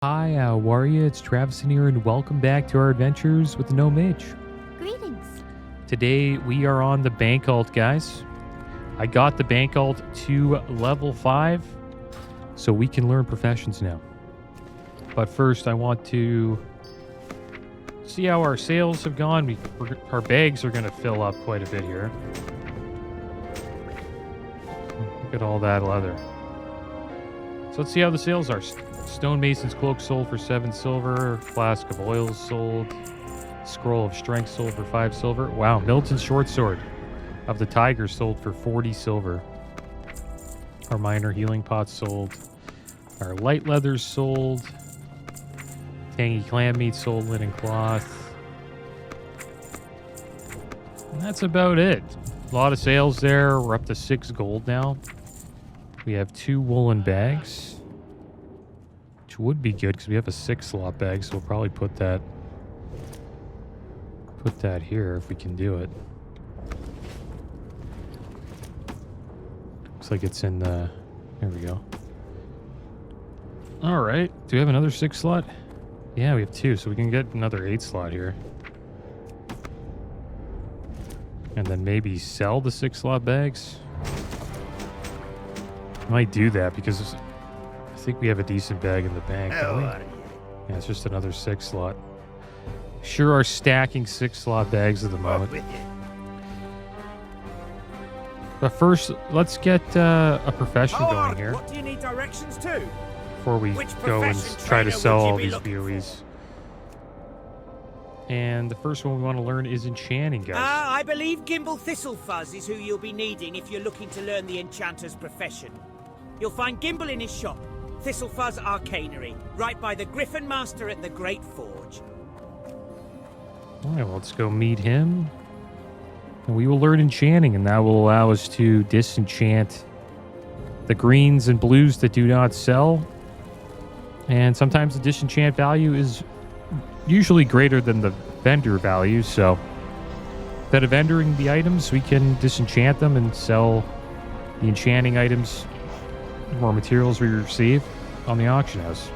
Hi, how are you? It's Travis in here, and welcome back to our adventures with the Gnome Mage. Greetings. Today, we are on the bank alt, guys. I got the bank alt to level 5, so we can learn professions now. But first, I want to see how our sales have gone. Our bags are going to fill up quite a bit here. Look at all that leather. So let's see how the sales are. Stonemason's cloak sold for 7 silver. Flask of oils sold. Scroll of strength sold for 5 silver. Wow, Milton's short sword of the tiger sold for 40 silver. Our minor healing pots sold. Our light leathers sold. Tangy clam meat sold. Linen cloth. And that's about it. A lot of sales there. We're up to 6 gold now. We have 2 woolen bags, which would be good because we have a 6 slot bag, so we'll probably put that here if we can do it. Looks like it's in the... There we go. All right. Do we have another 6 slot? Yeah, we have 2, so we can get another 8 slot here. And then maybe sell the 6 slot bags. Might do that because I think we have a decent bag in the bank. Don't we? Yeah, it's just another 6 slot. Sure are stacking 6 slot bags at the moment. But first, let's get a profession going here. What do you need directions to? Before we go and try to sell all these BOEs. And the first one we want to learn is enchanting, guys. I believe Gimble Thistlefuzz is who you'll be needing if you're looking to learn the enchanter's profession. You'll find Gimble in his shop, Thistlefuzz Arcanery, right by the Griffin Master at the Great Forge. All right, well, let's go meet him. And we will learn enchanting, and that will allow us to disenchant the greens and blues that do not sell. And sometimes the disenchant value is usually greater than the vendor value, so instead of vendoring the items, we can disenchant them and sell the enchanting items or materials we receive on the auction house.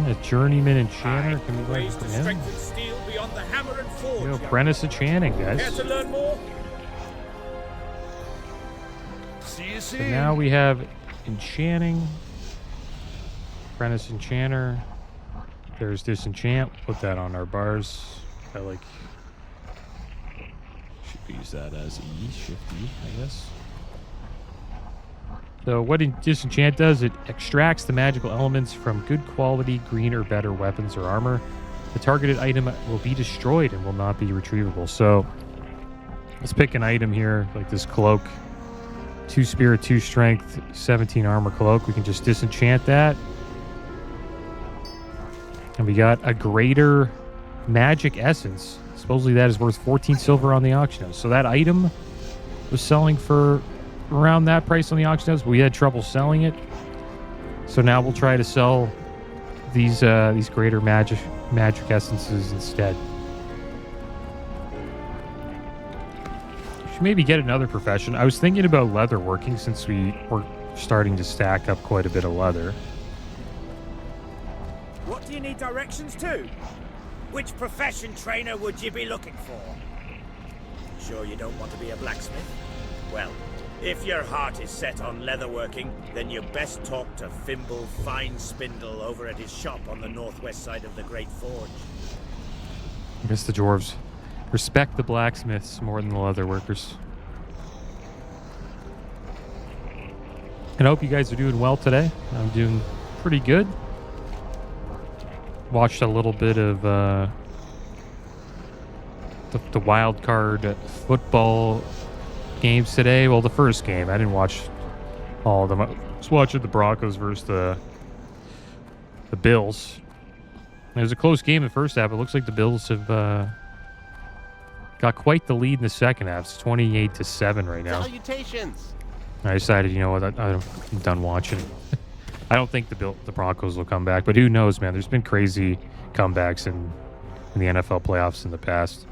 A journeyman enchanter. Can we learn from him? Steel beyond the hammer and forge. Apprentice enchanting, guys. Care to learn more? See you So soon. now we have enchanting, apprentice enchanter. There's disenchant. Put that on our bars. I like. Should use that as E, Shift E, I guess. So what disenchant does, it extracts the magical elements from good quality green or better weapons or armor. The targeted item will be destroyed and will not be retrievable. So let's pick an item here, like this cloak. 2 spirit, 2 strength, 17 armor cloak. We can just disenchant that. And we got a greater magic essence. Supposedly that is worth 14 silver on the auction house. So that item was selling for around that price on the auction house, but we had trouble selling it. So now we'll try to sell these greater magic essences instead. Should maybe get another profession. I was thinking about leatherworking since we were starting to stack up quite a bit of leather. What do you need directions to? Which profession trainer would you be looking for? Sure you don't want to be a blacksmith? Well, if your heart is set on leatherworking, then you best talk to Fimble Fine Spindle over at his shop on the northwest side of the Great Forge. I guess the dwarves respect the blacksmiths more than the leatherworkers. And I hope you guys are doing well today. I'm doing pretty good. Watched a little bit of the wild card football games today. Well, the first game. I didn't watch all of them. I was watching the Broncos versus the Bills. It was a close game in the first half. It looks like the Bills have got quite the lead in the second half. It's 28-7 right now. Salutations. I decided, you know what, I'm done watching. I don't think the Broncos will come back, but who knows, man? There's been crazy comebacks in the NFL playoffs in the past.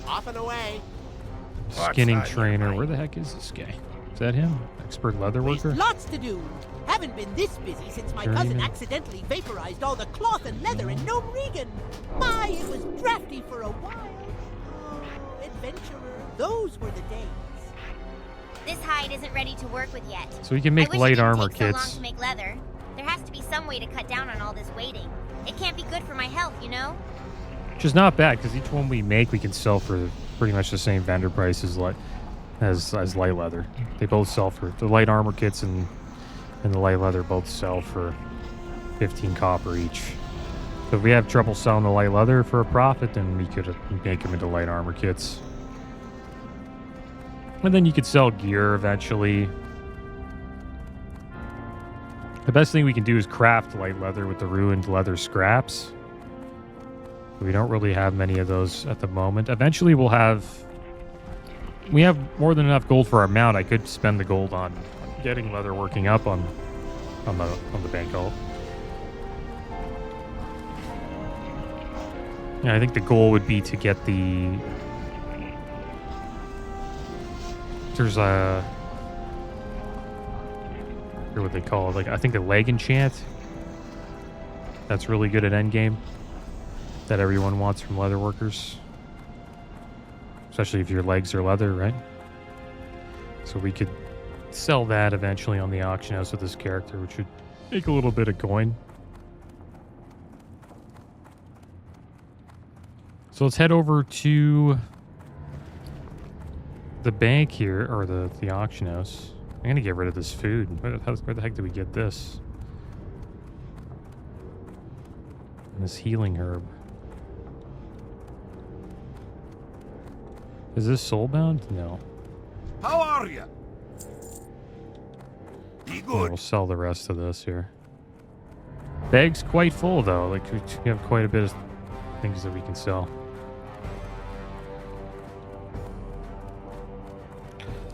Off and away. Skinning What's on your trainer. mind? Where the heck is this guy? Is that him? Expert leather There's worker? lots to do. Haven't been this busy since my Journeyman. cousin accidentally vaporized all the cloth and leather in Gnome Regan. My, it was drafty for a while. Oh, adventurer, those were the days. This hide isn't ready to work with yet. So we can make I wish light it didn't armor take so long kits. to make leather. There has to be some way to cut down on all this waiting. It can't be good for my health, you know? Which is not bad, because each one we make, we can sell for pretty much the same vendor price as light leather. They both sell for the light armor kits and the light leather both sell for 15 copper each. So if we have trouble selling the light leather for a profit, then we could make them into light armor kits. And then you could sell gear eventually. The best thing we can do is craft light leather with the ruined leather scraps. We don't really have many of those at the moment. Eventually we have more than enough gold for our mount. I could spend the gold on getting leather working up on the bank vault. Yeah, I think the goal would be to get there's a, I forget what they call it, like I think a leg enchant. That's really good at endgame. That everyone wants from leather workers. Especially if your legs are leather, right? So we could sell that eventually on the auction house with this character, which would make a little bit of coin. So let's head over to the bank here, or the auction house. I'm gonna get rid of this food. Where the heck did we get this? And this healing herb. Is this soulbound? No. How are you? Be Yeah, good. we'll sell the rest of this here. Bag's quite full though. Like we have quite a bit of things that we can sell.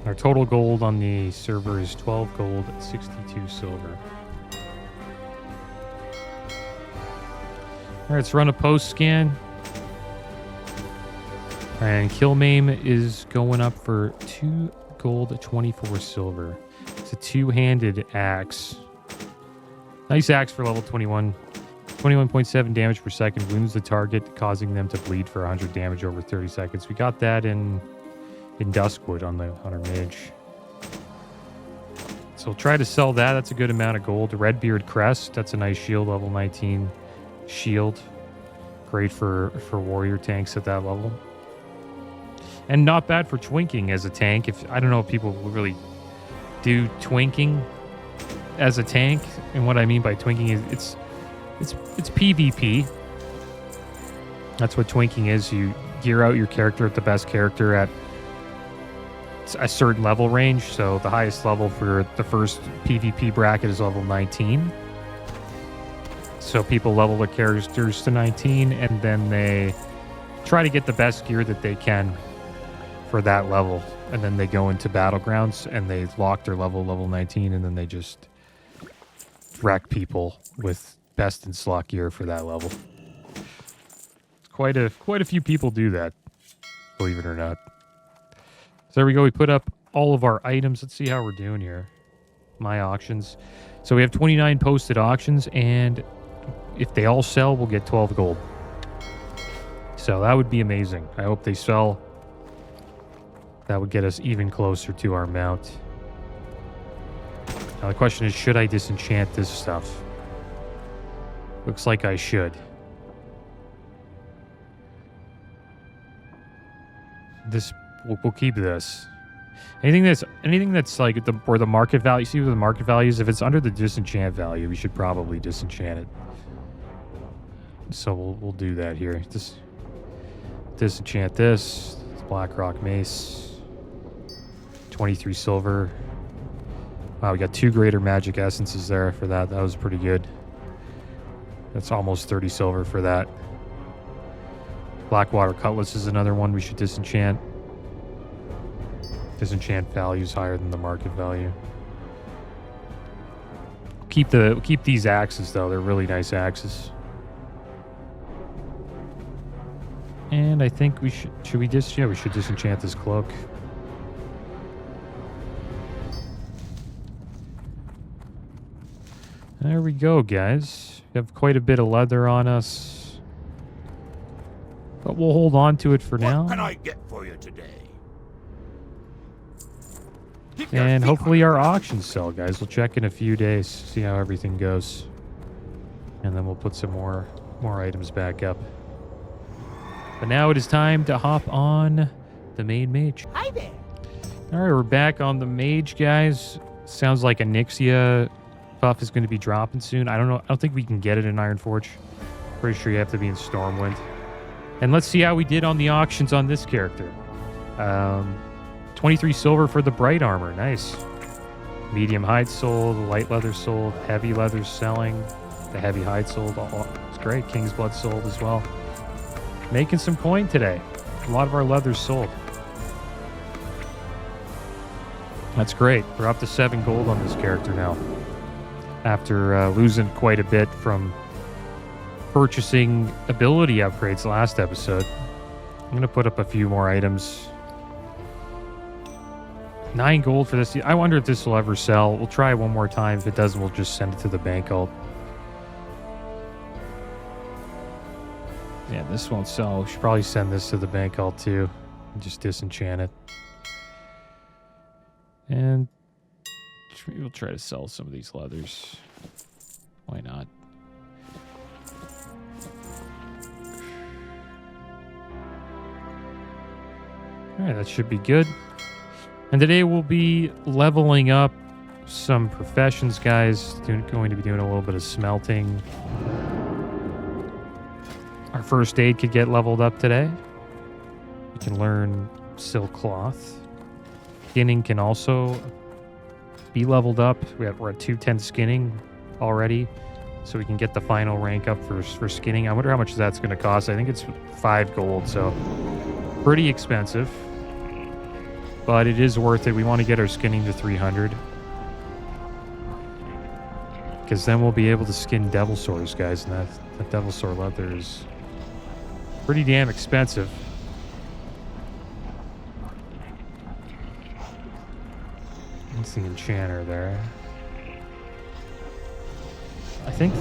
Our total gold on the server is 12 gold, 62 silver. All right, let's run a post scan. And Killmame is going up for 2 gold, 24 silver. It's a two-handed axe. Nice axe for level 21. 21.7 damage per second. Wounds the target, causing them to bleed for 100 damage over 30 seconds. We got that in Duskwood on our mage. So we'll try to sell that. That's a good amount of gold. Redbeard Crest. That's a nice shield, level 19 shield. Great for warrior tanks at that level. And not bad for twinking as a tank. I don't know if people really do twinking as a tank. And what I mean by twinking is it's PvP. That's what twinking is. You gear out your character at the best character at a certain level range. So the highest level for the first PvP bracket is level 19. So people level their characters to 19 and then they try to get the best gear that they can for that level, and then they go into battlegrounds and they lock their level 19, and then they just wreck people with best in slot gear for that level. Quite a few people do that, believe it or not. So there we go. We put up all of our items. Let's see how we're doing here. My auctions. So we have 29 posted auctions, and if they all sell, we'll get 12 gold. So that would be amazing. I hope they sell. That would get us even closer to our mount. Now the question is, should I disenchant this stuff? Looks like I should. We'll keep this. Anything that's like where the market value. See where the market value is. If it's under the disenchant value, we should probably disenchant it. So we'll do that here. Just disenchant this. Blackrock Mace. 23 silver. Wow, we got 2 greater magic essences there for that. That was pretty good. That's almost 30 silver for that. Blackwater Cutlass is another one we should disenchant. Disenchant value is higher than the market value. Keep these axes though. They're really nice axes. And I think we should we should disenchant this cloak. There we go, guys. We have quite a bit of leather on us. But we'll hold on to it for now. What can I get for you today? Keep your And feet hopefully on our the ground. auctions sell, guys. We'll check in a few days, see how everything goes. And then we'll put some more items back up. But now it is time to hop on the main mage. Hi there. All right, we're back on the mage, guys. Sounds like a Nixia buff is going to be dropping soon. I don't know. I don't think we can get it in Ironforge. Pretty sure you have to be in Stormwind. And let's see how we did on the auctions on this character. 23 silver for the bright armor. Nice. Medium hide sold, light leather sold, heavy leather selling. The heavy hide sold. Oh, it's great. King's blood sold as well. Making some coin today. A lot of our leather's sold. That's great. We're up to 7 gold on this character now. After losing quite a bit from purchasing ability upgrades last episode. I'm going to put up a few more items. 9 gold for this. I wonder if this will ever sell. We'll try one more time. If it doesn't, we'll just send it to the bank alt. Yeah, this won't sell. We should probably send this to the bank alt too. And just disenchant it. And we'll try to sell some of these leathers. Why not? Alright, that should be good. And today we'll be leveling up some professions, guys. Going to be doing a little bit of smelting. Our first aid could get leveled up today. We can learn silk cloth. Skinning can also be leveled up. We're at 210 skinning already. So we can get the final rank up for skinning. I wonder how much that's going to cost. I think it's 5 gold, so pretty expensive. But it is worth it. We want to get our skinning to 300. Because then we'll be able to skin devil swords, guys. And that devil sword leather is pretty damn expensive. That's the enchanter there. I think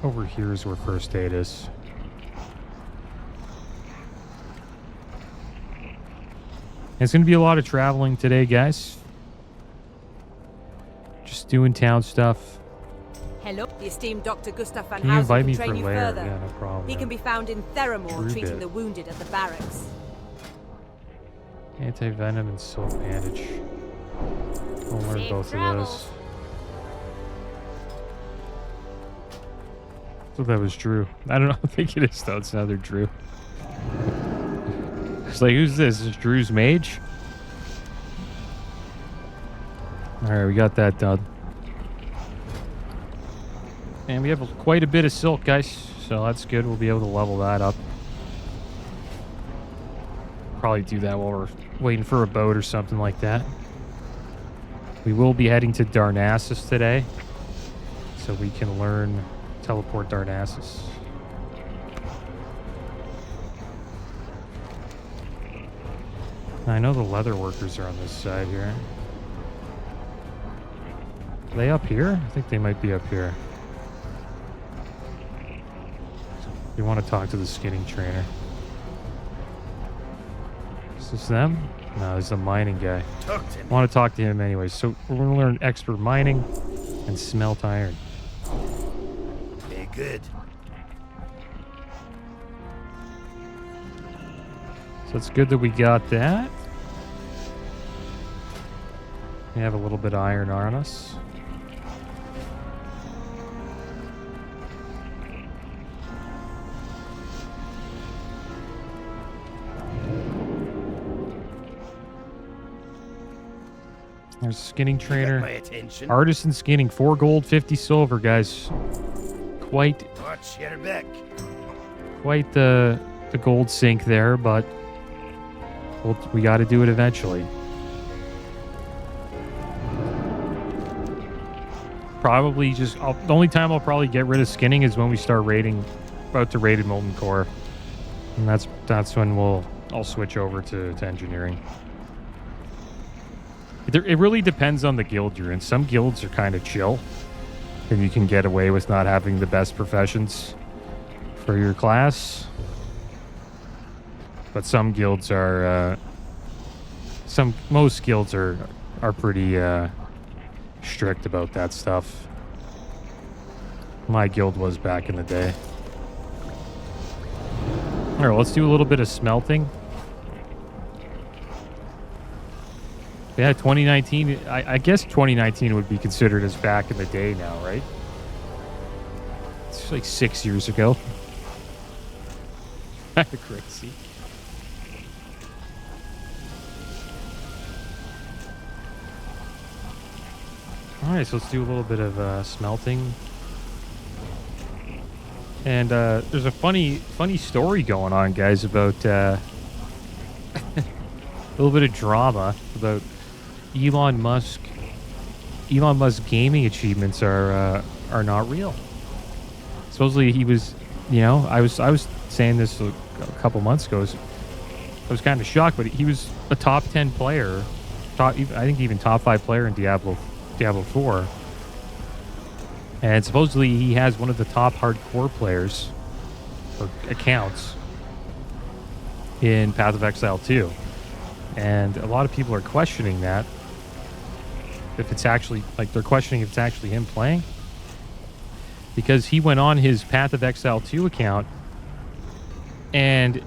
over here is where first aid is. It's going to be a lot of traveling today, guys. Just doing town stuff. Hello, the esteemed Dr. Gustav van Can you invite Housen me can for train you lair? further. Yeah, no problem. He can be found in Theramore, True treating bit. the wounded at the barracks. Anti-venom and silk bandage. We'll learn Safe both travels. of those. So that was Drew. I don't know. I think it is though. It's another Drew. It's like, who's this? Is Drew's mage? Alright, we got that done. And we have quite a bit of silk, guys. So that's good. We'll be able to level that up. Probably do that while we're waiting for a boat or something like that. We will be heading to Darnassus today. So we can learn teleport Darnassus. I know the leather workers are on this side here. Are they up here? I think they might be up here. We want to talk to the skinning trainer. Is this them? No, this is the mining guy. Talk to me. Want to talk to him anyway. So we're going to learn expert mining and smelt iron. Be good. So it's good that we got that. We have a little bit of iron on us. There's a skinning Got trainer. my attention. Artisan skinning, 4 gold, 50 silver, guys. Quite Watch your back. the gold sink there, but we got to do it eventually. Probably just the only time I'll probably get rid of skinning is when we start raiding, about to raid Molten Core. And that's when I'll switch over to engineering. It really depends on the guild you're in. Some guilds are kind of chill, and you can get away with not having the best professions for your class. But some guilds are most guilds are pretty strict about that stuff. My guild was back in the day. All right, let's do a little bit of smelting. Yeah, 2019. I guess 2019 would be considered as back in the day now, right? It's like 6 years ago. Kind of crazy. All right, so let's do a little bit of smelting. And there's a funny story going on, guys, about a little bit of drama about Elon Musk. Elon Musk gaming achievements are not real. Supposedly he was, I was saying this a couple months ago. I was kind of shocked, but he was a top 10 player, I think even top 5 player in Diablo 4. And supposedly he has one of the top hardcore players or accounts in Path of Exile 2. And a lot of people are questioning that. If it's actually, they're questioning if it's actually him playing. Because he went on his Path of Exile 2 account and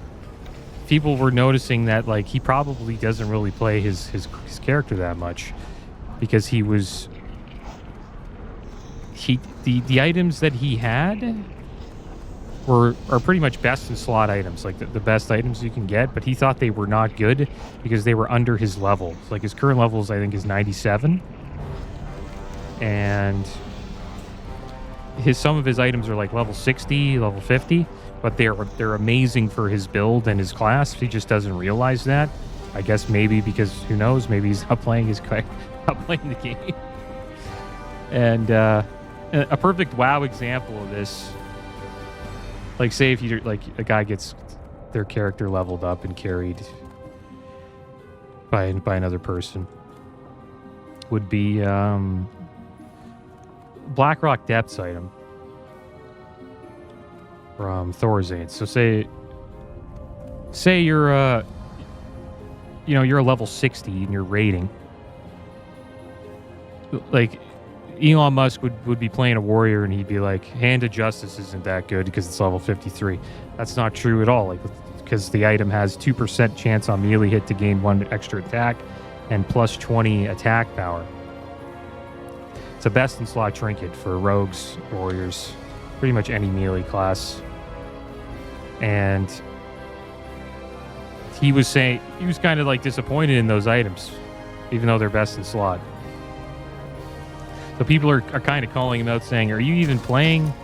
people were noticing that, he probably doesn't really play his character that much. Because he was... The items that he had are pretty much best in slot items, like the best items you can get, but he thought they were not good because they were under his level. Like his current levels, I think, is 97. And some of his items are like level 60, level 50, but they're amazing for his build and his class. He just doesn't realize that. I guess maybe because, who knows, maybe he's not playing the game. And a perfect WoW example of this, say if you a guy gets their character leveled up and carried by another person, would be Blackrock Depths item from Thorazane. So say you're you're a level 60 in your rating. Elon Musk would be playing a warrior and he'd be like, Hand of Justice isn't that good because it's level 53. That's not true at all. Because the item has 2% chance on melee hit to gain 1 extra attack and plus 20 attack power. It's a best in slot trinket for rogues, warriors, pretty much any melee class. And he was kind of disappointed in those items, even though they're best in slot. So people are kind of calling him out saying, are you even playing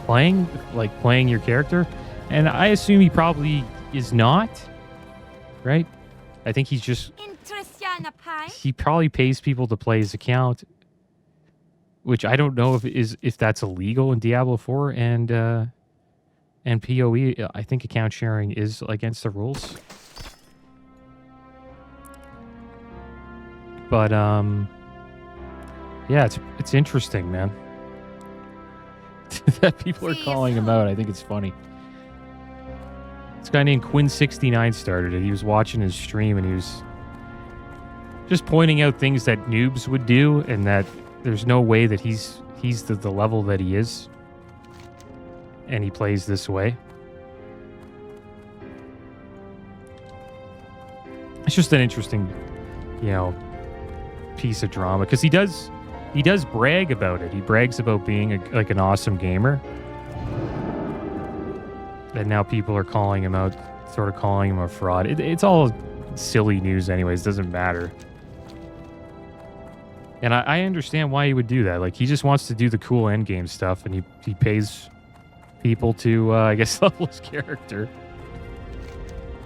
your character? And I assume he probably is not, right? I think he's just... He probably pays people to play his account, which I don't know if that's illegal in Diablo 4 and PoE. I think account sharing is against the rules. But, yeah, it's interesting, man. That people are calling him out. I think it's funny. This guy named Quinn69 started it. He was watching his stream and he was just pointing out things that noobs would do and that there's no way that he's the level that he is and he plays this way. It's just an interesting, piece of drama because he does brag about it. He brags about being an awesome gamer. And now people are calling him out, sort of calling him a fraud. It's all silly news anyways. It doesn't matter. And I understand why he would do that. He just wants to do the cool endgame stuff, and he pays people to, I guess, level his character.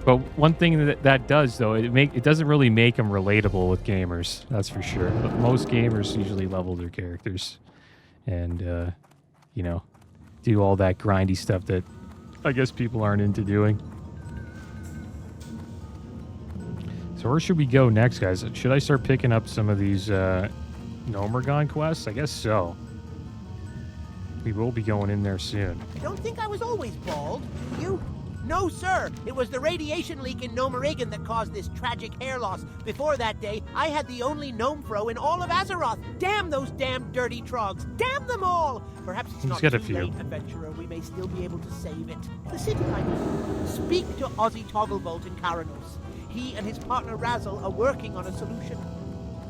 But one thing that does, though, it doesn't really make him relatable with gamers. That's for sure. But most gamers usually level their characters and, do all that grindy stuff that I guess people aren't into doing. So where should we go next, guys? Should I start picking up some of these Gnomergon quests? I guess so. We will be going in there soon. You don't think I was always bald, do you? No, sir. It was the radiation leak in Gnome Mage that caused this tragic hair loss. Before that day, I had the only gnome fro in all of Azeroth. Damn those damn dirty trogs. Damn them all. Perhaps it's not got a too few. late, adventurer. We may still be able to save it. The city idea. Speak to Ozzy Togglevolt in Karanos. He and his partner Razzle are working on a solution.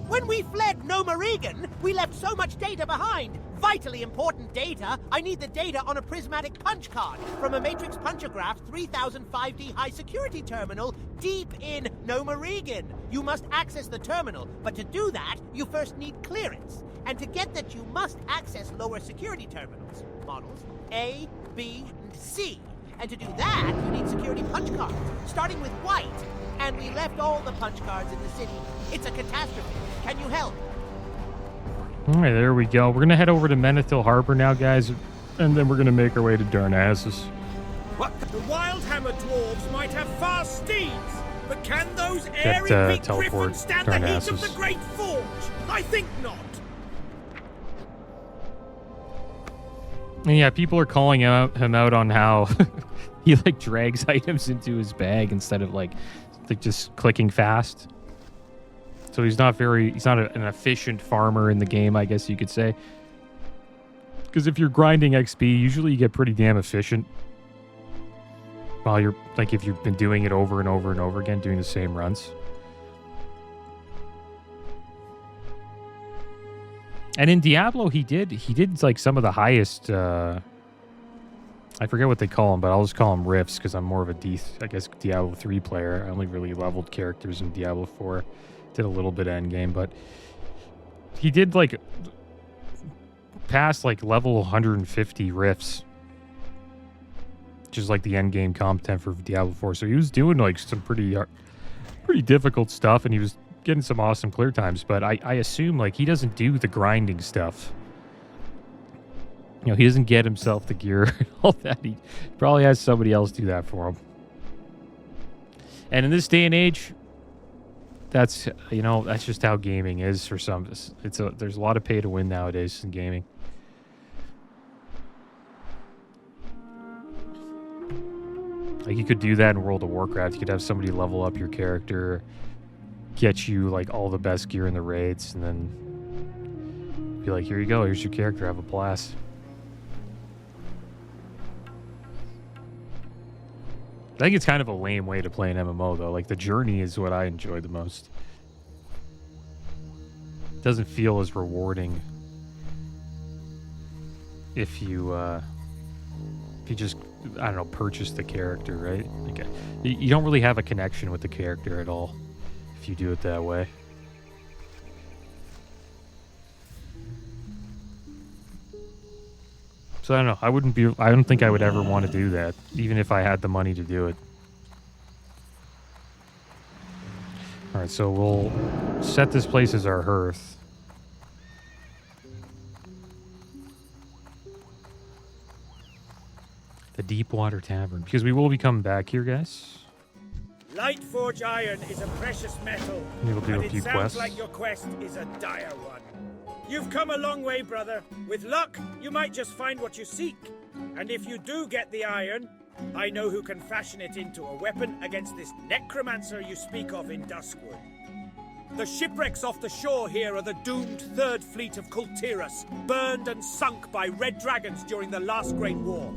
When we fled Gnome Mage, we left so much data behind. Vitally important data. I need the data on a prismatic punch card from a Matrix Punchograph 3000 5D high security terminal deep in Gnome Mage. You must access the terminal, but to do that, you first need clearance. And to get that, you must access lower security terminals. Models A, B, and C. And to do that, you need security punch cards, starting with white. And we left all the punch cards in the city. It's a catastrophe. Can you help? All right, there we go. We're going to head over to Menethil Harbor now, guys, and then we're going to make our way to Darnassus. What? The Wildhammer dwarves might have fast steeds, but can those Get, airy big teleport griffins stand the heat of Darnassus. the Great Forge? I think not. And yeah, people are calling him out on how he like drags items into his bag instead of like just clicking fast. So he's not an efficient farmer in the game, I guess you could say. Because if you're grinding XP, usually you get pretty damn efficient. While you're like if you've been doing it over and over and over again, doing the same runs. And in Diablo, he did like some of the highest. I forget what they call them, but I'll just call them rifts because I'm more of a Diablo 3 player. I only really leveled characters in Diablo 4. Did a little bit of endgame, but he did like past like level 150 rifts, which is like the endgame content for Diablo 4. So he was doing like some pretty difficult stuff, and he was getting some awesome clear times. But I assume like he doesn't do the grinding stuff. You know, he doesn't get himself the gear and all that. He probably has somebody else do that for him. And in this day and age, that's just how gaming is for some. There's a lot of pay to win nowadays in gaming. Like you could do that in World of Warcraft. You could have somebody level up your character, get you like all the best gear in the raids, and then be like, here you go, here's your character, have a blast. I think it's kind of a lame way to play an MMO, though. Like, the journey is what I enjoy the most. It doesn't feel as rewarding if you just, I don't know, purchase the character, right? Like, you don't really have a connection with the character at all if you do it that way. So I don't know. I don't think I would ever want to do that, even if I had the money to do it. All right, so we'll set this place as our hearth. The Deep Water Tavern, because we will be coming back here, guys. Lightforge iron is a precious metal, We'll do and a few it sounds quests. like your quest is a dire one. You've come a long way, brother. With luck, you might just find what you seek. And if you do get the iron, I know who can fashion it into a weapon against this necromancer you speak of in Duskwood. The shipwrecks off the shore here are the doomed Third Fleet of Kultiras, burned and sunk by red dragons during the last Great War.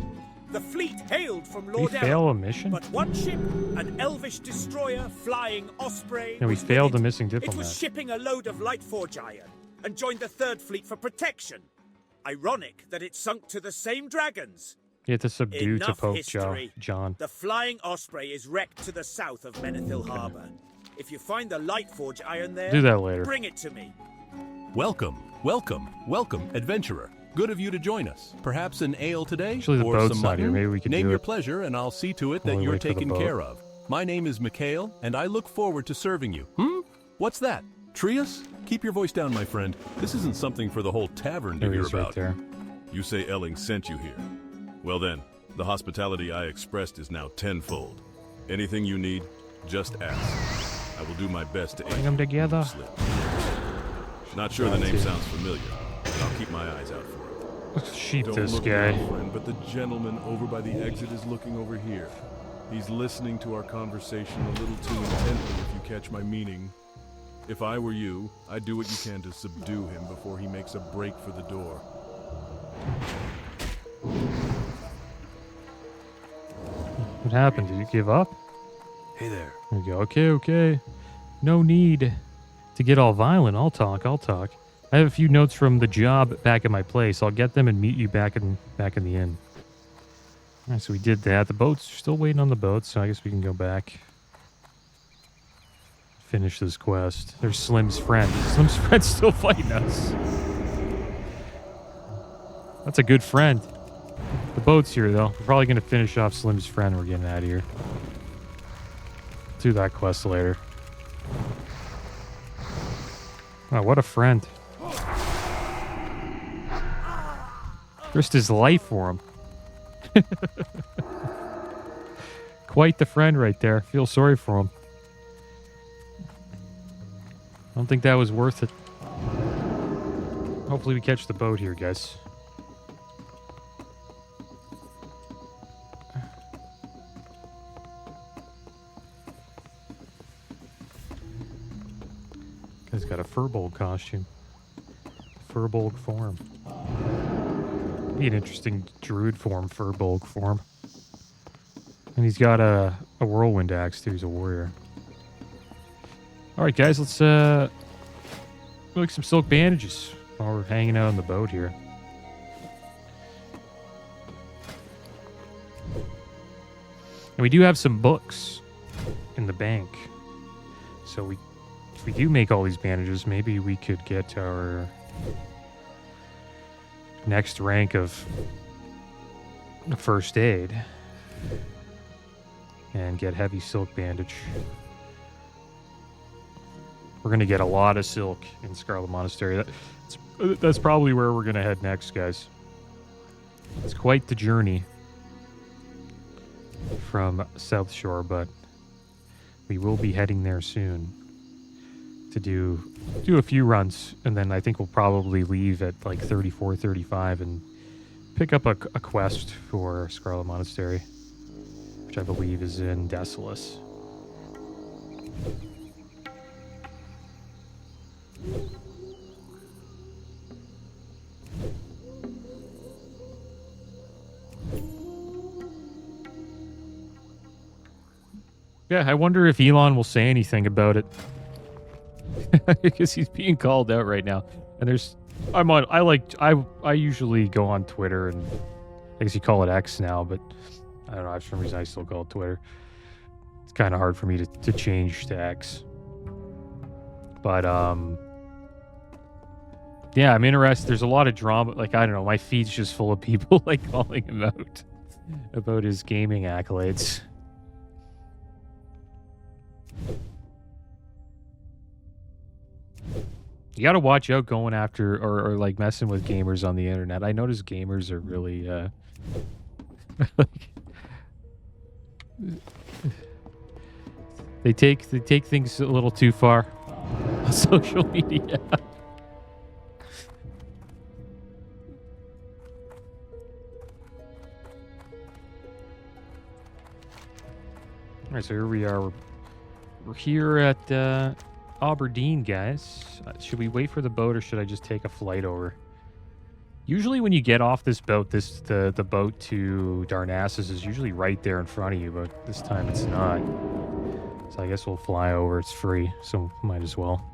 The fleet hailed from Lord We fail a mission? but one ship, an elvish destroyer, Flying Osprey... No, we was failed with the it. missing It diplomat. was shipping a load of Lightforge iron and joined the Third Fleet for protection. Ironic that it sunk to the same dragons. You have to subdue to Enough Pope history. John. The Flying Osprey is wrecked to the south of Menethil Harbor. If you find the Lightforge iron there, Do that later. bring it to me. Welcome, welcome, welcome, adventurer. Good of you to join us. Perhaps an ale today? Actually, the or boat's some not here. mutton? Maybe we could Name do your it pleasure, and I'll see to it while that we you're wait for the taken boat. care of. My name is Mikhail, and I look forward to serving you. What's that? Trius? Keep your voice down, my friend. This isn't something for the whole tavern to There he hear is right about. there. You say Elling sent you here. Well then, The hospitality I expressed is now tenfold. Anything you need, just ask. I will do my best to Bring them together. slip. Not sure the name sounds familiar, but I'll keep my eyes out for it. Let's sheep Don't this look guy. now, friend, but the gentleman over by the exit is looking over here. He's listening to our conversation a little too intently, if you catch my meaning. If I were you, I'd do what you can to subdue him before he makes a break for the door. What happened? Did you give up? Hey there. There we go. Okay, okay. No need to get all violent. I'll talk. I have a few notes from the job back at my place. I'll get them and meet you back in the inn. All right, so we did that. The boat's still waiting on the boat, so I guess we can go back. Finish this quest. There's Slim's friend. Slim's friend's still fighting us. That's a good friend. The boat's here, though. We're probably going to finish off Slim's friend. We're getting out of here. Do that quest later. Wow, what a friend. Risked his life for him. Quite the friend right there. Feel sorry for him. I don't think that was worth it. Hopefully we catch the boat here, guys. Guy's got a Furbolg costume. Furbolg form. Be an interesting druid form, Furbolg form. And he's got a whirlwind axe too. He's a warrior. All right, guys, let's make some silk bandages while we're hanging out on the boat here. And we do have some books in the bank, so if we do make all these bandages, maybe we could get our next rank of first aid and get heavy silk bandage. We're going to get a lot of silk in Scarlet Monastery. That's probably where we're going to head next, guys. It's quite the journey from South Shore, but we will be heading there soon to do a few runs, and then I think we'll probably leave at like 34, 35 and pick up a quest for Scarlet Monastery, which I believe is in Desolace. Yeah, I wonder if Elon will say anything about it. Because he's being called out right now. And I usually go on Twitter, and I guess you call it X now, but I don't know, for some reason I still call it Twitter. It's kind of hard for me to change to X. But yeah, I'm interested. There's a lot of drama. Like, I don't know, my feed's just full of people like calling him out about his gaming accolades. You gotta watch out going after or like messing with gamers on the internet. I notice gamers are really like they take things a little too far on social media. All right, so here we are. We're here at Aberdeen, guys. Should we wait for the boat, or should I just take a flight over? Usually when you get off this boat, the boat to Darnassus is usually right there in front of you, but this time it's not. So I guess we'll fly over. It's free, so might as well.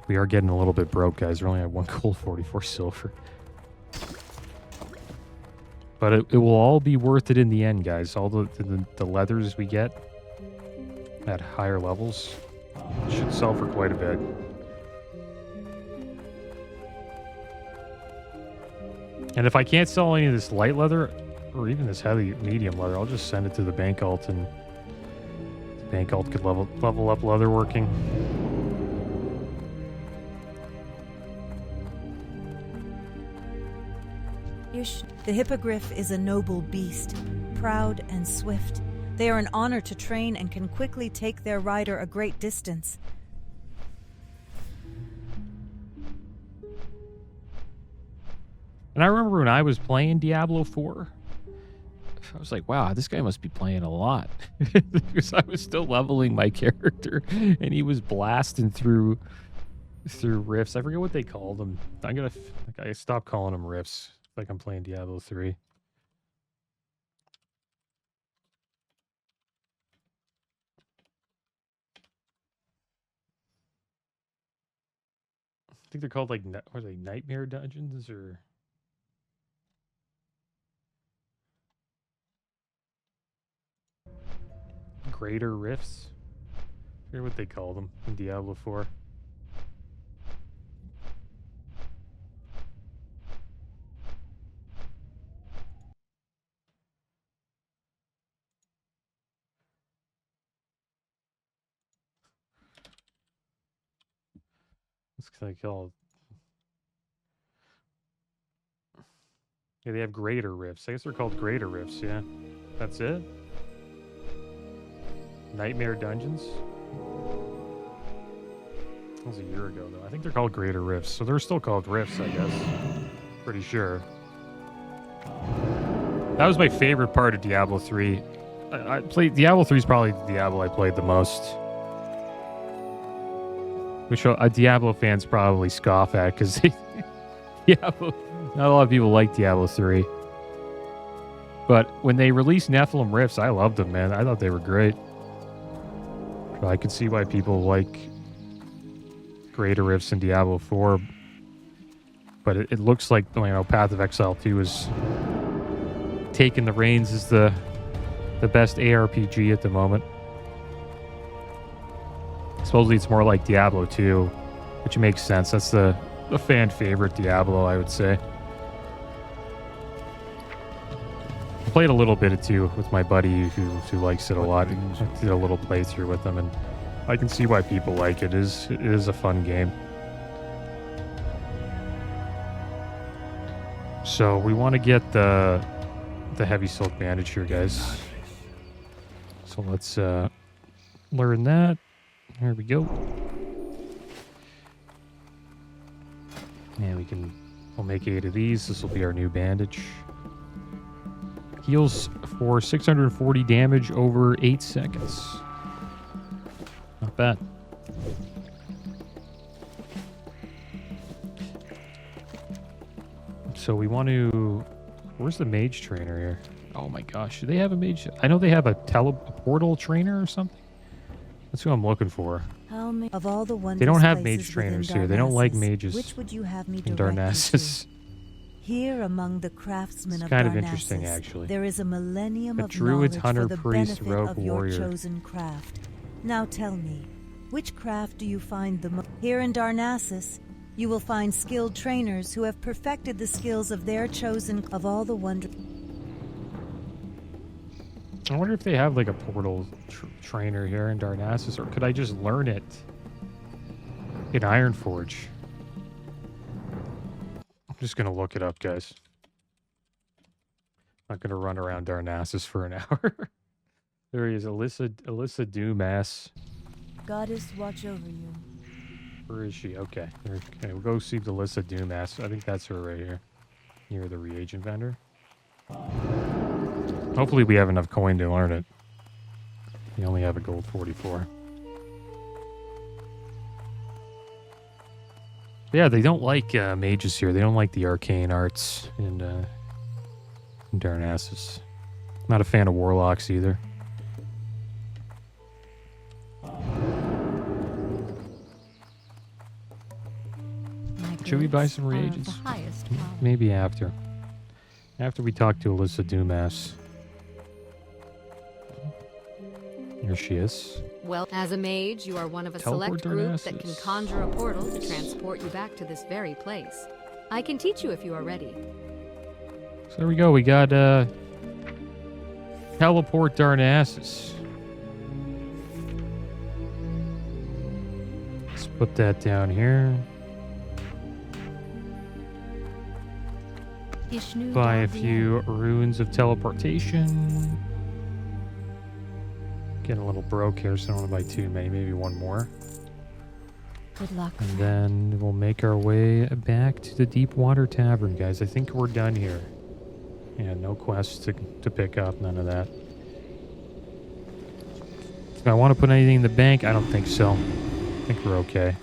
We are getting a little bit broke, guys. We only have 1 gold, 44 silver. But it will all be worth it in the end, guys. All the leathers we get at higher levels should sell for quite a bit. And if I can't sell any of this light leather, or even this heavy medium leather, I'll just send it to the bank alt, and the bank alt could level up leatherworking. wish. The hippogriff is a noble beast, proud and swift. They are an honor to train and can quickly take their rider a great distance. And I remember when I was playing Diablo 4, I was like, wow, this guy must be playing a lot. Because I was still leveling my character, and he was blasting through rifts. I forget what they called them. I gotta stop calling them rifts. Like I'm playing Diablo 3. I think they're called like, what are they, nightmare dungeons or... Greater rifts? I forget what they call them in Diablo 4. It's like called... Yeah, they have greater rifts. I guess they're called greater rifts, yeah. That's it? Nightmare Dungeons? That was a year ago, though. I think they're called Greater Rifts, so they're still called Rifts, I guess. Pretty sure. That was my favorite part of Diablo 3. I played... Diablo 3 is probably the Diablo I played the most. Which Diablo fans probably scoff at, because Diablo... Not a lot of people like Diablo 3. But when they released Nephilim Rifts, I loved them, man. I thought they were great. So I could see why people like Greater Rifts in Diablo 4. But it looks like, you know, Path of Exile 2 is taking the reins as the best ARPG at the moment. Supposedly it's more like Diablo 2, which makes sense. That's the fan favorite Diablo, I would say. I played a little bit of 2 with my buddy who likes it a lot. I did a little playthrough with him, and I can see why people like it. It is a fun game. So we want to get the heavy silk bandage here, guys. So let's learn that. Here we go. And we'll make 8 of these. This will be our new bandage. Heals for 640 damage over 8 seconds. Not bad. So we want to... Where's the mage trainer here? Oh my gosh. Do they have a mage? I know they have a portal trainer or something. That's who I'm looking for. Of all the they don't have mage trainers here. They don't like mages. Which would you have me in Darnassus? Here among the craftsmen it's of kind of Darnassus, interesting, actually. there is a millennium a of druid, knowledge hunter, for the priest, benefit rogue, of your warrior. chosen craft. Now tell me, which craft do you find the most? Here in Darnassus, you will find skilled trainers who have perfected the skills of their chosen of all the wonder. I wonder if they have like a portal trainer here in Darnassus, or could I just learn it in Ironforge? I'm just gonna look it up, guys. Not gonna run around Darnassus for an hour. There he is, Alyssa Dumas. Goddess, watch over you. Where is she? Okay, we'll go see Alyssa Dumas. I think that's her right here, near the reagent vendor. Hopefully we have enough coin to learn it. We only have a gold 44. Yeah, they don't like mages here. They don't like the arcane arts in Darnassus. Not a fan of warlocks either. Should we buy some reagents? Maybe after. After we talk to Alyssa Dumas. Here she is. Well, as a mage, you are one of a select group that can conjure a portal to transport you back to this very place. I can teach you if you are ready. So there we go. We got teleport Darnassus. Let's put that down here. Buy a few runes of teleportation. Getting a little broke here, so I don't want to buy too many. Maybe one more. Good luck. And then we'll make our way back to the Deep Water Tavern, guys. I think we're done here. Yeah, no quests to pick up. None of that. Do I want to put anything in the bank? I don't think so. I think we're okay.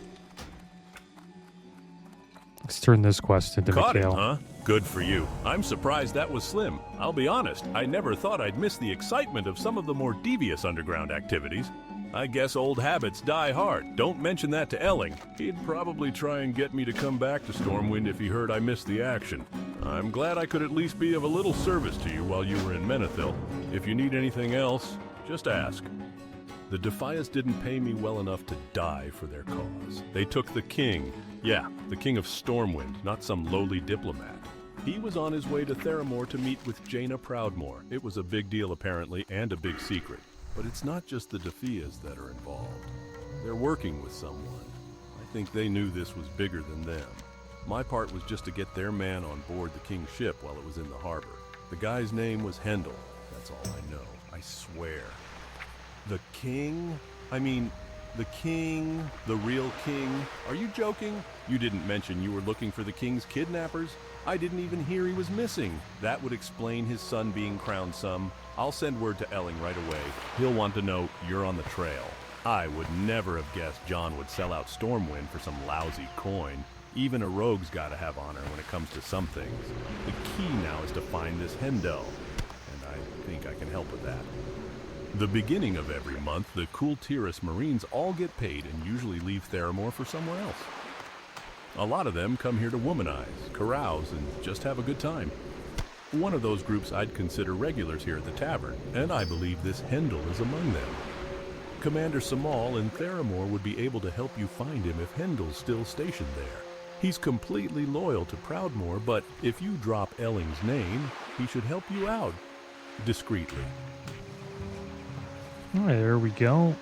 Let's turn this quest into Caught Mikhail. him, huh? Good for you. I'm surprised that was slim. I'll be honest, I never thought I'd miss the excitement of some of the more devious underground activities. I guess old habits die hard. Don't mention that to Elling. He'd probably try and get me to come back to Stormwind if he heard I missed the action. I'm glad I could at least be of a little service to you while you were in Menethil. If you need anything else, just ask. The Defias didn't pay me well enough to die for their cause. They took the king. Yeah, the king of Stormwind, not some lowly diplomat. He was on his way to Theramore to meet with Jaina Proudmoore. It was a big deal apparently, and a big secret. But it's not just the Defias that are involved. They're working with someone. I think they knew this was bigger than them. My part was just to get their man on board the king's ship while it was in the harbor. The guy's name was Hendel. That's all I know. I swear. The king? I mean, the king? The real king? Are you joking? You didn't mention you were looking for the king's kidnappers? I didn't even hear he was missing. That would explain his son being crowned some. I'll send word to Elling right away. He'll want to know you're on the trail. I would never have guessed John would sell out Stormwind for some lousy coin. Even a rogue's gotta have honor when it comes to some things. The key now is to find this Hendel, and I think I can help with that. The beginning of every month, the Kultiris Marines all get paid and usually leave Theramore for somewhere else. A lot of them come here to womanize, carouse, and just have a good time. One of those groups I'd consider regulars here at the tavern, and I believe this Hendel is among them. Commander Samal in Theramore would be able to help you find him if Hendel's still stationed there. He's completely loyal to Proudmoore, but if you drop Elling's name, he should help you out, discreetly. All right, there we go.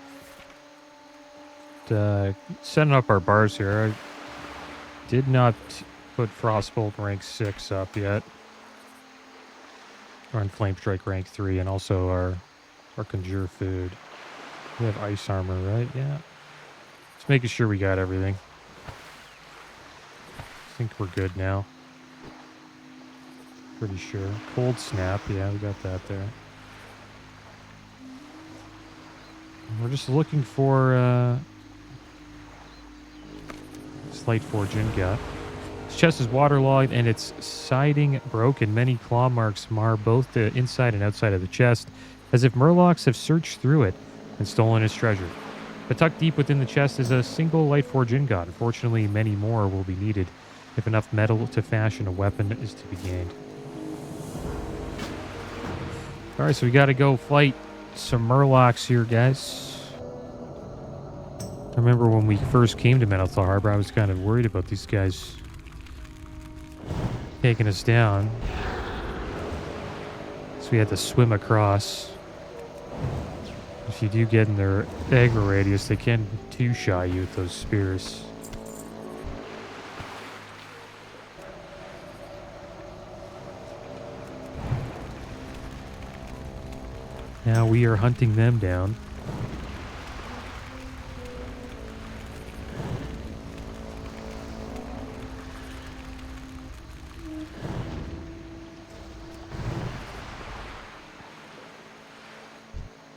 Setting up our bars here. I did not put Frostbolt rank 6 up yet. We're on Flame Strike rank 3, and also our Conjure food. We have ice armor, right? Yeah. Just making sure we got everything. I think we're good now. Pretty sure. Cold Snap, yeah, we got that there. We're just looking for lightforge ingot. This chest is waterlogged and its siding broken. Many claw marks mar both the inside and outside of the chest, as if murlocs have searched through it and stolen its treasure. But tucked deep within the chest is a single lightforge ingot. Unfortunately, many more will be needed if enough metal to fashion a weapon is to be gained. Alright, so we gotta go fight some murlocs here, guys. I remember when we first came to Menethil Harbor, I was kind of worried about these guys taking us down. So we had to swim across. If you do get in their aggro radius, they can two-shot you with those spears. Now we are hunting them down.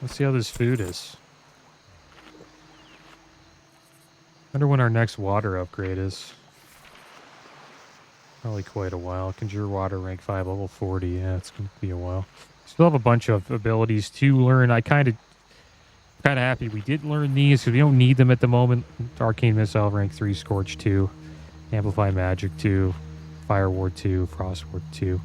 Let's see how this food is. Wonder when our next water upgrade is. Probably quite a while. Conjure water rank 5, level 40. Yeah, it's going to be a while. Still have a bunch of abilities to learn. I kind of happy we did learn these because we don't need them at the moment. Arcane Missile rank 3, Scorch 2, Amplify Magic 2, Fire Ward 2, Frost Ward 2.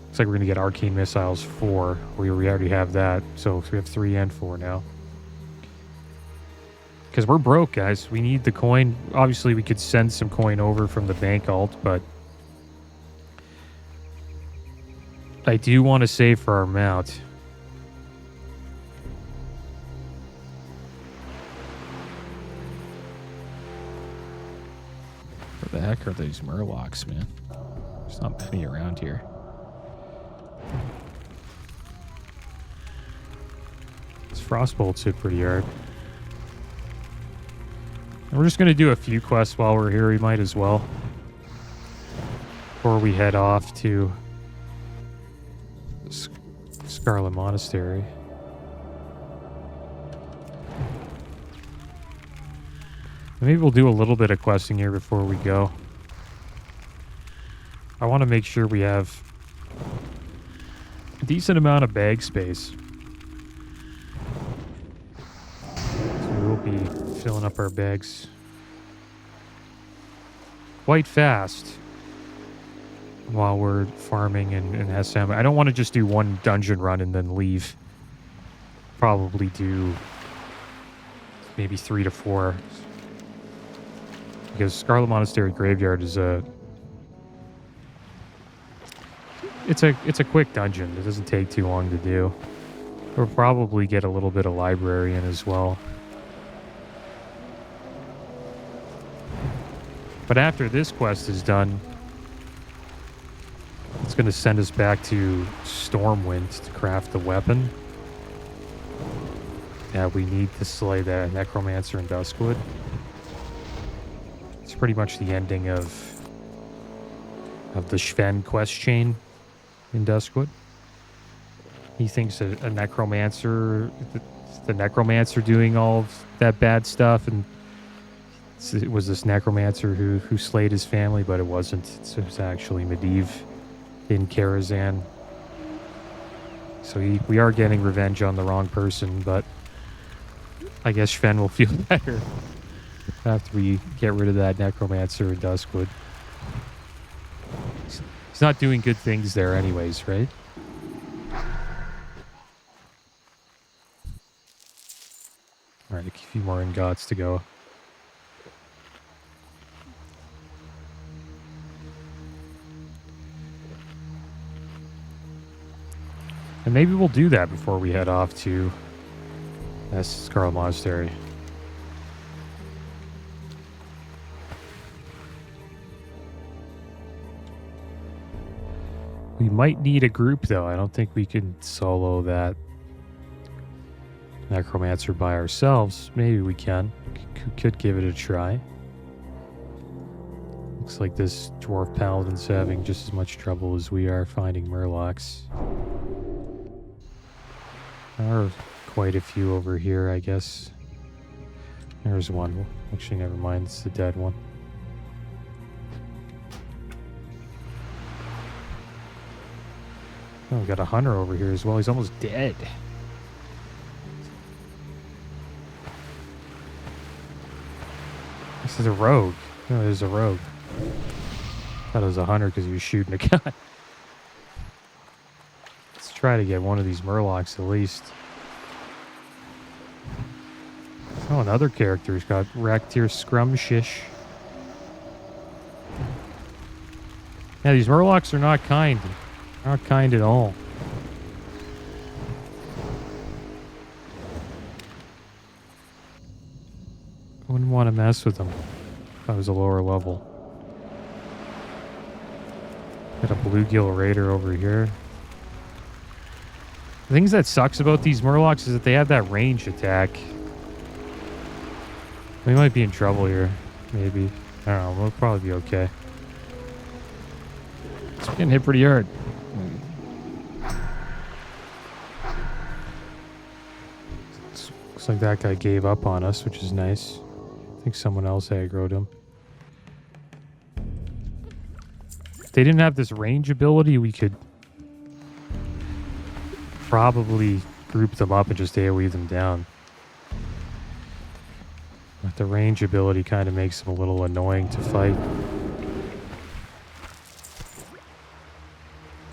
Looks like we're going to get Arcane Missiles 4. We already have that, so we have 3 and 4 now. Because we're broke, guys. We need the coin. Obviously, we could send some coin over from the bank alt, but I do want to save for our mount. What the heck are these murlocs, man? There's not many around here. These frostbolts hit pretty hard. And we're just going to do a few quests while we're here. We might as well. Before we head off to Scarlet Monastery. Maybe we'll do a little bit of questing here before we go. I want to make sure we have a decent amount of bag space. So we'll be filling up our bags quite fast while we're farming and SM. I don't want to just do one dungeon run and then leave. Probably do maybe 3 to 4. Because Scarlet Monastery Graveyard is it's a quick dungeon. It doesn't take too long to do. We'll probably get a little bit of library in as well. But after this quest is done, it's going to send us back to Stormwind to craft the weapon. Yeah, we need to slay the Necromancer in Duskwood. It's pretty much the ending of the Sven quest chain in Duskwood. He thinks a Necromancer, the Necromancer doing all of that bad stuff, and it was this Necromancer who slayed his family, but it wasn't. It was actually Medivh in Karazhan. So we are getting revenge on the wrong person, but I guess Sven will feel better after we get rid of that Necromancer in Duskwood. He's not doing good things there anyways, right? Alright, a few more ingots to go. And maybe we'll do that before we head off to Scarlet Monastery. We might need a group, though. I don't think we can solo that Necromancer by ourselves. Maybe we can. Could give it a try. Looks like this Dwarf Paladin's having just as much trouble as we are finding Murlocs. There are quite a few over here, I guess. There's one. Actually, never mind. It's the dead one. Oh, we got a hunter over here as well. He's almost dead. This is a rogue. No, there's a rogue. Thought it was a hunter because he was shooting a gun. Let's try to get one of these Murlocs at least. Oh, another character's got wrecked here. Scrumshish. Yeah, these Murlocs are not kind. Not kind at all. I wouldn't want to mess with them if I was a lower level. Got a bluegill raider over here. The things that sucks about these Murlocs is that they have that range attack. We might be in trouble here. Maybe. I don't know. We'll probably be okay. It's getting hit pretty hard. Looks like that guy gave up on us, which is nice. I think someone else aggroed him. If they didn't have this range ability, we could probably group them up and just AoE them down. But the range ability kind of makes them a little annoying to fight.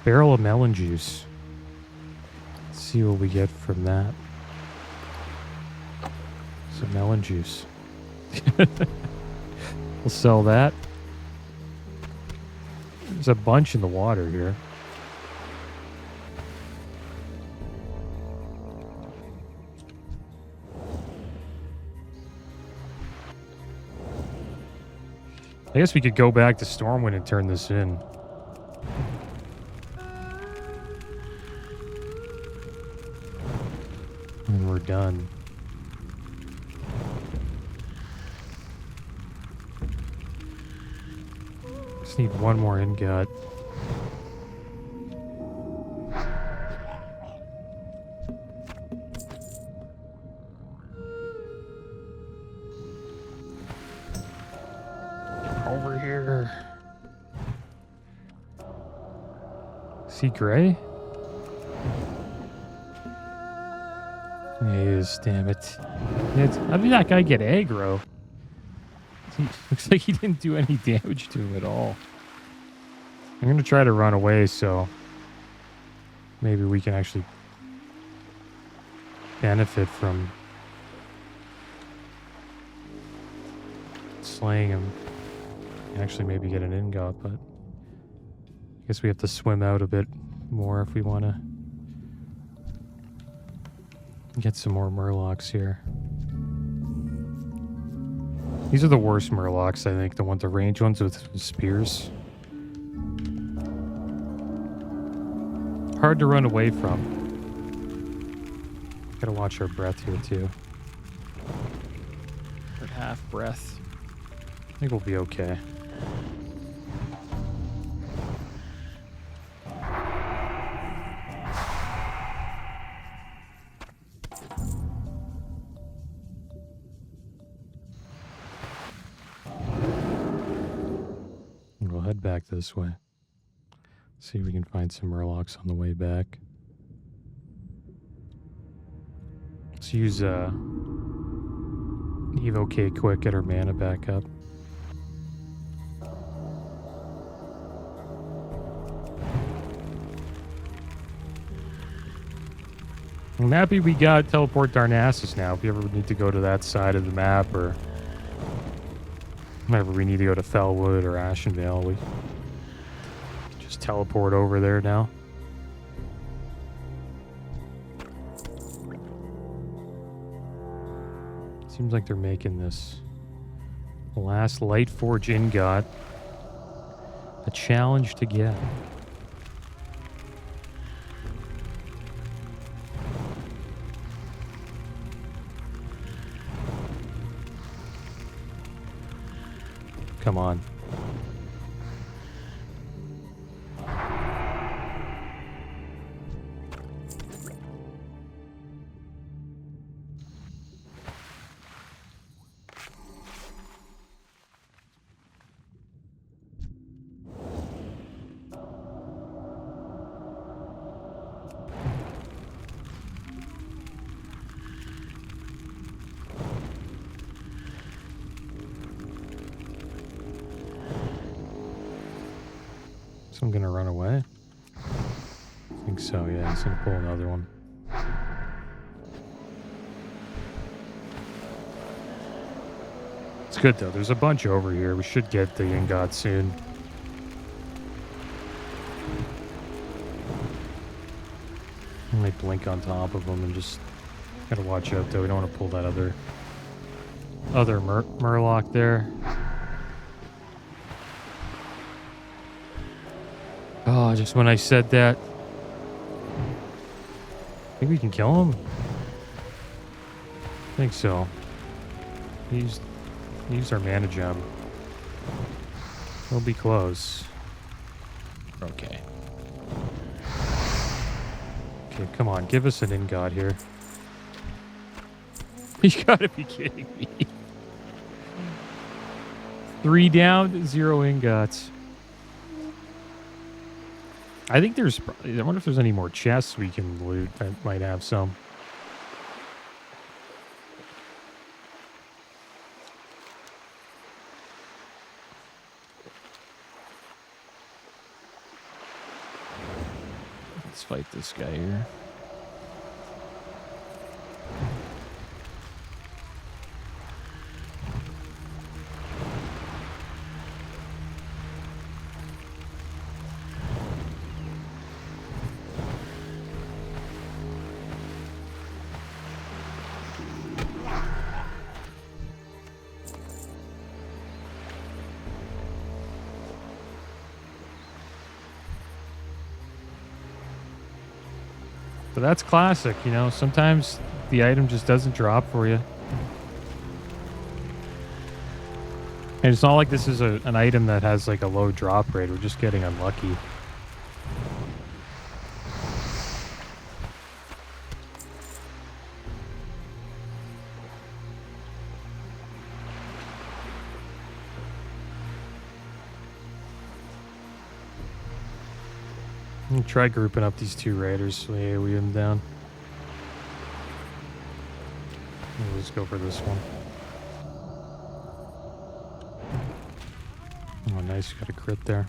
Barrel of melon juice. Let's see what we get from that. Some melon juice. We'll sell that. There's a bunch in the water here. I guess we could go back to Stormwind and turn this in. done. Just need one more ingot. Over here. See Gray? He is, damn it. How did that guy get aggro? Looks like he didn't do any damage to him at all. I'm going to try to run away, so maybe we can actually benefit from slaying him. Actually, maybe get an ingot, but I guess we have to swim out a bit more if we want to get some more murlocs here. These are the worst murlocs, I think. The range ones with spears. Hard to run away from. Gotta watch our breath here, too. We're at half breath. I think we'll be okay. We'll head back this way. See if we can find some murlocs on the way back. Let's use Evo quick, get our mana back up. I'm happy we got Teleport Darnassus now. If you ever need to go to that side of the map, or whenever we need to go to Fellwood or Ashenvale, we just teleport over there now. Seems like they're making this last lightforge ingot a challenge to get. Come on. So I'm gonna run away. I think so, yeah. He's gonna pull another one. It's good though. There's a bunch over here. We should get the ingot soon. I might blink on top of them and just gotta watch out though. We don't want to pull that other murloc there. Oh, just when I said that. Think we can kill him? I think so. Use our mana gem. We'll be close. Okay. Okay, come on. Give us an ingot here. You gotta be kidding me. 3 down, 0 ingots. I think there's probably... I wonder if there's any more chests we can loot that might have some. Let's fight this guy here. But that's classic, you know. Sometimes the item just doesn't drop for you. And it's not like this is an item that has like a low drop rate. We're just getting unlucky. Try grouping up these two raiders so yeah, we them down. Let's go for this one. Oh, nice. Got a crit there.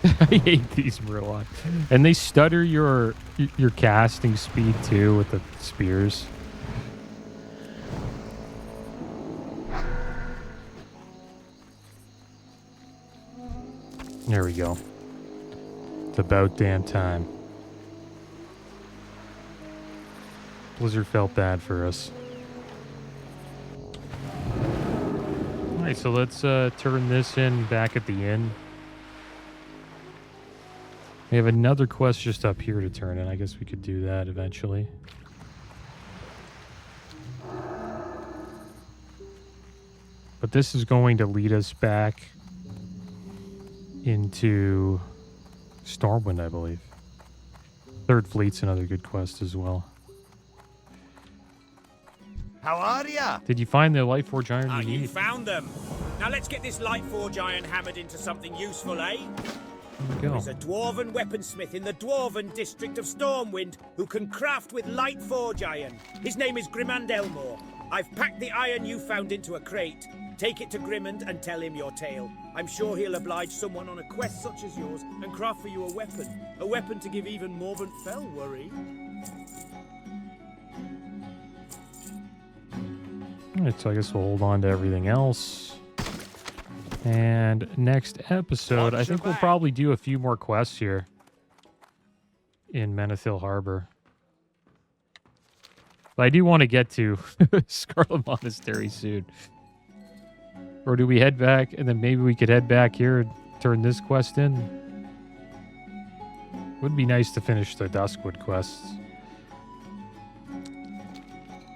I hate these Murlocs. And they stutter your casting speed too with the spears. There we go. It's about damn time. Blizzard felt bad for us. Alright, so let's turn this in back at the inn. We have another quest just up here to turn in. I guess we could do that eventually. But this is going to lead us back into Stormwind, I believe. Third Fleet's another good quest as well. How are ya? Did you find the lightforge iron you You need? found them. Now let's get this lightforge iron hammered into something useful, eh? Go. There's a dwarven weaponsmith in the dwarven district of Stormwind who can craft with lightforge iron. His name is Grimand Elmore. I've packed the iron you found into a crate. Take it to Grimand and tell him your tale. I'm sure he'll oblige someone on a quest such as yours and craft for you a weapon. A weapon to give even Morvant Fell worry. Alright, so I guess we'll hold on to everything else. And next episode, I think we'll probably do a few more quests here in Menethil Harbor. But I do want to get to Scarlet Monastery soon. Or do we head back and then maybe we could head back here and turn this quest in? Would be nice to finish the Duskwood quests.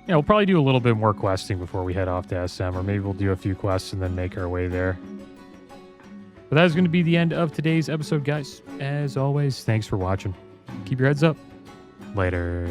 Yeah, we'll probably do a little bit more questing before we head off to SM, or maybe we'll do a few quests and then make our way there. But that is going to be the end of today's episode, guys. As always, thanks for watching. Keep your heads up. Later.